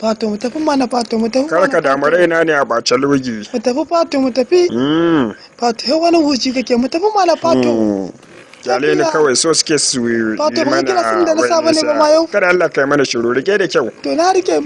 Fato mu tafi mana Fato mu tafi. Kar ka damu raina ne a bace logi. Mu tafi Fato mu tafi. Fato yau wani huci kake mu tafi mana Fato. Jale ni kawai so suke su yi Fato ba kira sun da mana na saba ne ba ma yau. kada Allah kai mana shiru rike da kyau. To na rike.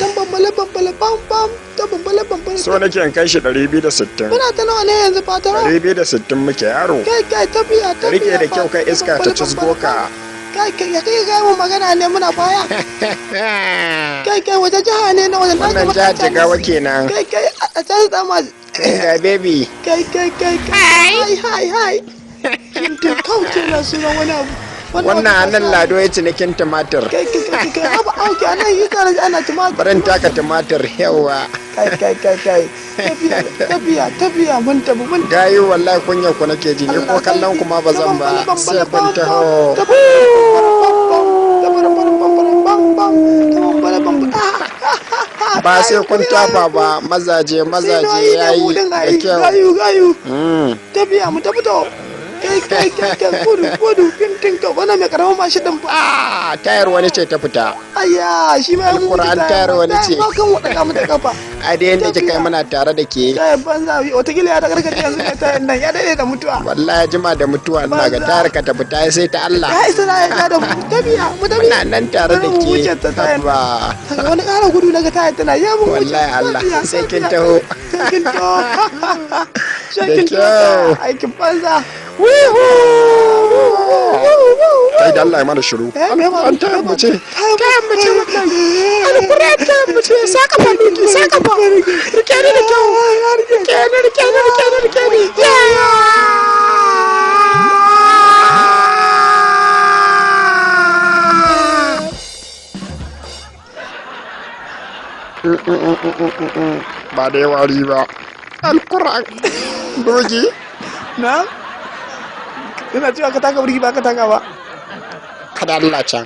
Dan bambale bambale bam bam. Dan bambale bambale. So nake in kai shi 260. Muna ta nawa ne yanzu Fato? 260 muke yaro. Kai tafiya. Rike da kyau kai iska ta cusgo ka. Kai ga mu magana ne muna baya. Kai waje jiha ne na wajen wannan jihar Jigawa kenan. Kai a can da ma ga baby. Kai hai. Kintin kauce na suna wani abu. Wannan anan Lado ya cinikin tumatir. Kai abu auki anan yi tare ana tumatir. Barin taka tumatir yawa. Kai. Tafiya mun tafi. Gayi wallahi kunya ku nake ji ni ko kallon kuma ba zan ba. Sai kun taho. Ba sai kun tafa ba mazaje yayi da kyau. Gayu. Tafiya mu tafi to. Kai gudu fintin ka wani mai karamin mashi din fa. Tayar wani ce ta fita. Ayya shi ma mun Alquran tayar wani ce. Ba kan wadaka mu da kafa. A da yanda kika muna tare da ke. Tayar banza wata gila ya ta karkace yanzu ne tayar nan ya dade da mutuwa. Wallahi jima da mutuwa ina ga tayar ka ta fita sai ta Allah. Ya isa na ya da tafiya mu tafi. Muna nan tare da ke. Ba. Wani ƙara gudu naga tayar tana ya mun wuce. Wallahi Allah sai kin taho. Shakin taho. Aikin banza. Kai da Allah ya mana shiru. An tayar mu ce. Wannan. Alquran tayar mu ce saka fa duki saka fa. Rike ni da kyau. Rike ni. Ba da wari ba. Alquran. Dogi. Na? Ina cewa ka taka burgi ba ka taka ba. Kada Allah can.